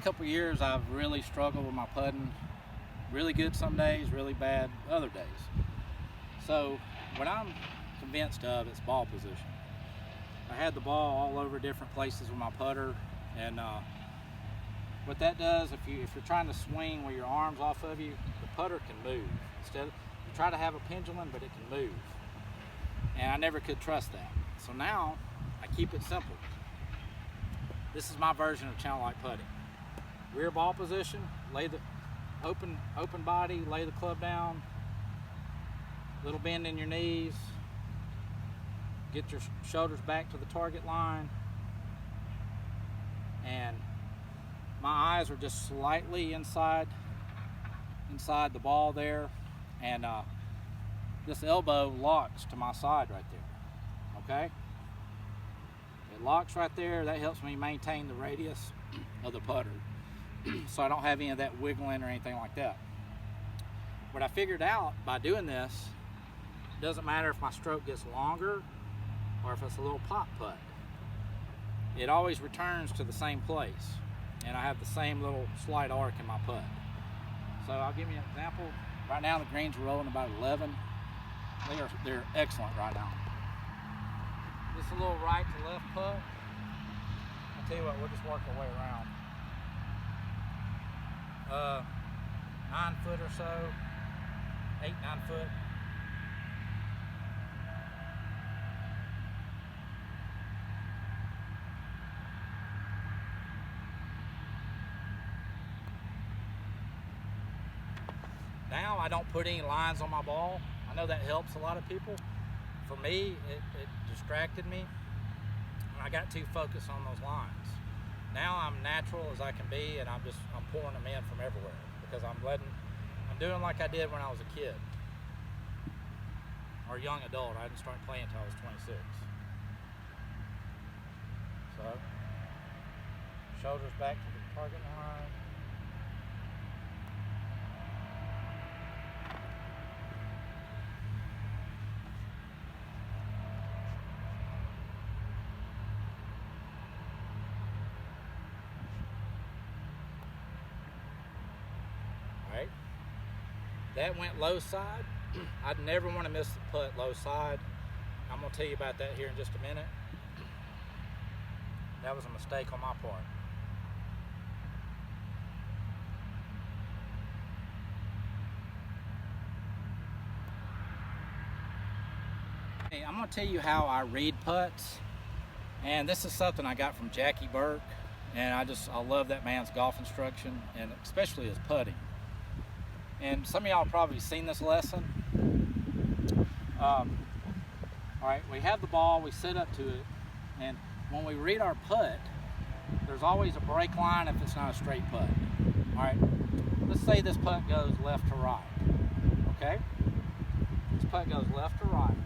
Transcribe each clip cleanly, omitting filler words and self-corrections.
couple of years I've really struggled with my putting. Really good some days, really bad other days. So what I'm convinced of is ball position. I had the ball all over different places with my putter, and what that does, if you're trying to swing with your arms off of you, the putter can move. You try to have a pendulum, but it can move. And I never could trust that. So now I keep it simple. This is my version of channel light putting. Rear ball position, lay the open body, lay the club down, little bend in your knees, get your shoulders back to the target line, and my eyes are just slightly inside the ball there, and this elbow locks to my side right there. Okay, it locks right there. That helps me maintain the radius of the putter, so I don't have any of that wiggling or anything like that. What I figured out by doing this, it doesn't matter if my stroke gets longer or if it's a little pop putt. It always returns to the same place, and I have the same little slight arc in my putt. So I'll give you an example. Right now the greens are rolling about 11. They're excellent right now. Just a little right to left putt. I'll tell you what, we'll just work our way around. 9 foot or so, 8, 9 foot. Now I don't put any lines on my ball. I know that helps a lot of people. For me, it distracted me, and I got too focused on those lines. Now I'm natural as I can be, and I'm pouring them in from everywhere, because I'm doing like I did when I was a kid or a young adult. I didn't start playing until I was 26. So shoulders back to the target line. Right. That went low side. I'd never want to miss the putt low side. I'm going to tell you about that here in just a minute. That was a mistake on my part. Hey, I'm going to tell you how I read putts, and this is something I got from Jackie Burke, and I love that man's golf instruction, and especially his putting. And some of y'all probably seen this lesson. All right, we have the ball, we sit up to it, and when we read our putt, there's always a break line if it's not a straight putt. All right, let's say this putt goes left to right. Okay, this putt goes left to right.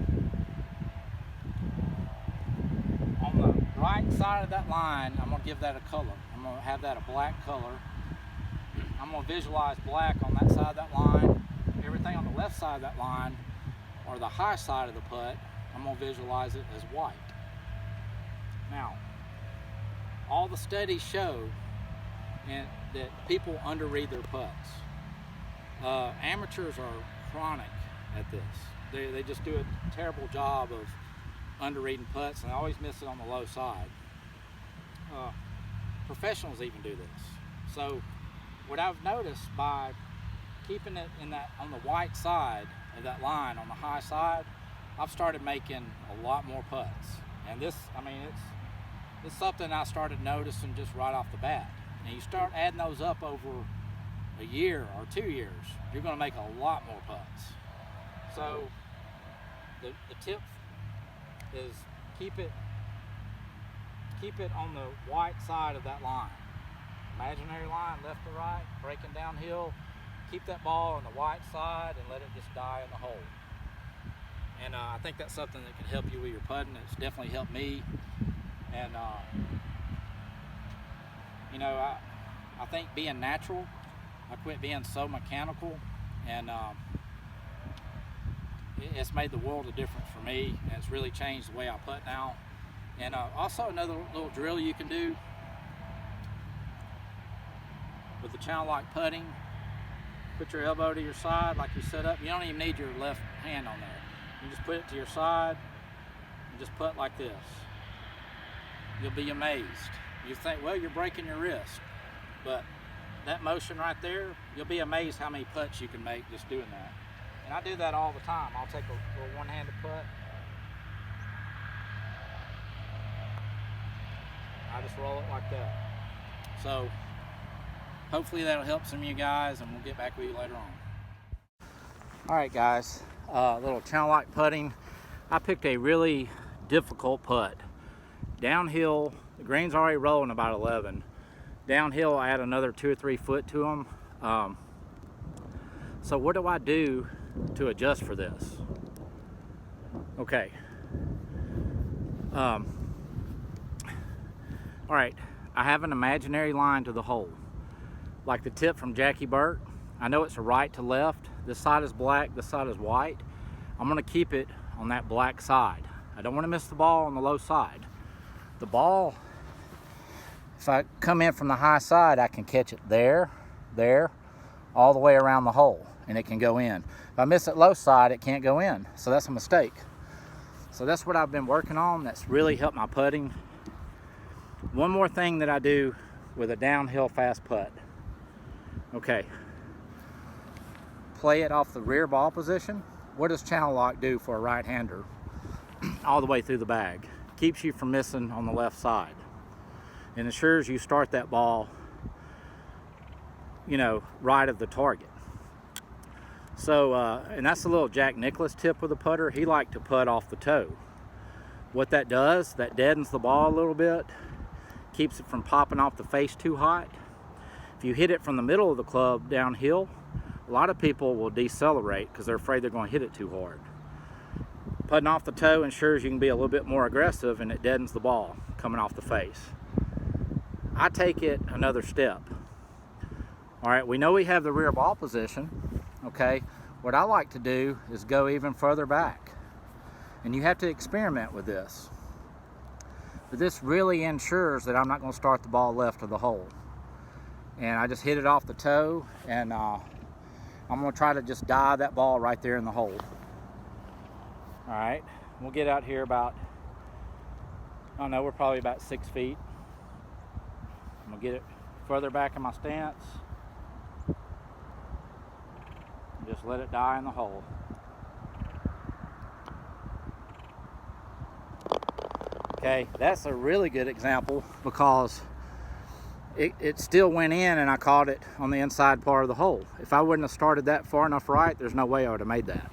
On the right side of that line, I'm going to give that a color. I'm going to have that a black color. I'm going to visualize black on that side of that line. Everything on the left side of that line, or the high side of the putt, I'm going to visualize it as white. Now, all the studies show that people underread their putts. Amateurs are chronic at this. They just do a terrible job of underreading putts, and they always miss it on the low side. Professionals even do this. So what I've noticed, by keeping it on the white side of that line, on the high side, I've started making a lot more putts. And this, I mean, it's something I started noticing just right off the bat. And you start adding those up over a year or 2 years, you're going to make a lot more putts. So the tip is keep it on the white side of that line. Imaginary line, left to right, breaking downhill. Keep that ball on the white side and let it just die in the hole. And I think that's something that can help you with your putting. It's definitely helped me. And you know, I think being natural, I quit being so mechanical, and it's made the world of difference for me, and it's really changed the way I putt now. And also another little drill you can do, with the channel lock putting, put your elbow to your side like you set up. You don't even need your left hand on there. You just put it to your side and just putt like this. You'll be amazed. You think, well, you're breaking your wrist, but that motion right there, you'll be amazed how many putts you can make just doing that. And I do that all the time. I'll take a little one-handed putt. I just roll it like that. So hopefully that'll help some of you guys, and we'll get back with you later on. All right, guys, little channel lock putting. I picked a really difficult putt. Downhill, the green's already rolling about 11. Downhill, I add another 2 or 3 foot to them. So what do I do to adjust for this? Okay. All right, I have an imaginary line to the hole. Like the tip from Jackie Burt. I know it's a right to left. This side is black, this side is white. I'm gonna keep it on that black side. I don't wanna miss the ball on the low side. The ball, if I come in from the high side, I can catch it there, all the way around the hole, and it can go in. If I miss it low side, it can't go in, so that's a mistake. So that's what I've been working on. That's really helped my putting. One more thing that I do with a downhill fast putt. Okay, play it off the rear ball position. What does channel lock do for a right-hander? All the way through the bag. Keeps you from missing on the left side and ensures you start that ball, you know, right of the target. So, and that's a little Jack Nicklaus tip with a putter. He liked to putt off the toe. What that does, that deadens the ball a little bit, keeps it from popping off the face too hot. If you hit it from the middle of the club downhill, a lot of people will decelerate because they're afraid they're going to hit it too hard. Putting off the toe ensures you can be a little bit more aggressive, and it deadens the ball coming off the face. I take it another step. All right, we know we have the rear ball position, okay? What I like to do is go even further back. And you have to experiment with this. But this really ensures that I'm not going to start the ball left of the hole. And I just hit it off the toe, and I'm going to try to just dive that ball right there in the hole. All right, we'll get out here about, I don't know, we're probably about 6 feet. I'm gonna get it further back in my stance. Just let it die in the hole. Okay, that's a really good example because it still went in and I caught it on the inside part of the hole. If I wouldn't have started that far enough right, there's no way I would have made that.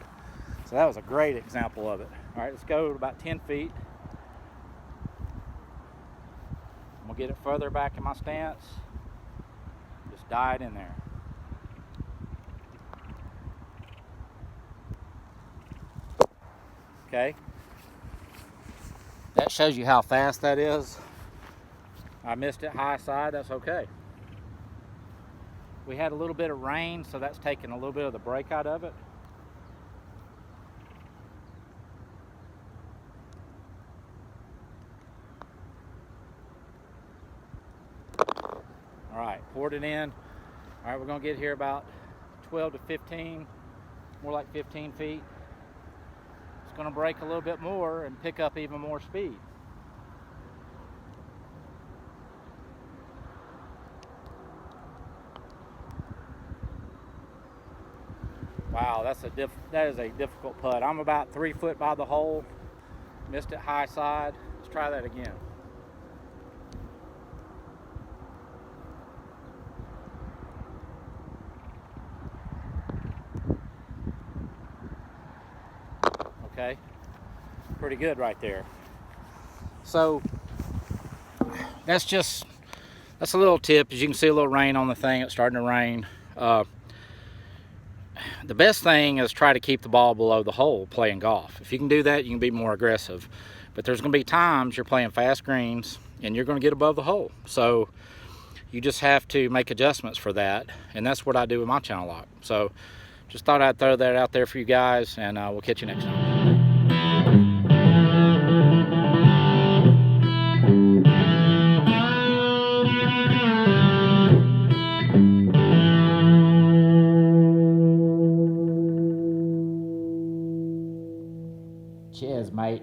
So that was a great example of it. All right, let's go about 10 feet. I'm gonna get it further back in my stance. Just die it in there. Okay. That shows you how fast that is. I missed it high side, that's okay. We had a little bit of rain, so that's taking a little bit of the break out of it. All right, poured it in. All right, we're gonna get here about 12 to 15, more like 15 feet. It's gonna break a little bit more and pick up even more speed. Wow, that is a difficult putt. I'm about 3 foot by the hole. Missed it high side. Let's try that again. Okay, pretty good right there. So that's a little tip. As you can see, a little rain on the thing. It's starting to rain. The best thing is try to keep the ball below the hole playing golf. If you can do that, you can be more aggressive. But there's going to be times you're playing fast greens and you're going to get above the hole. So you just have to make adjustments for that. And that's what I do with my channel lock. So just thought I'd throw that out there for you guys, and we'll catch you next time. Cheers, mate.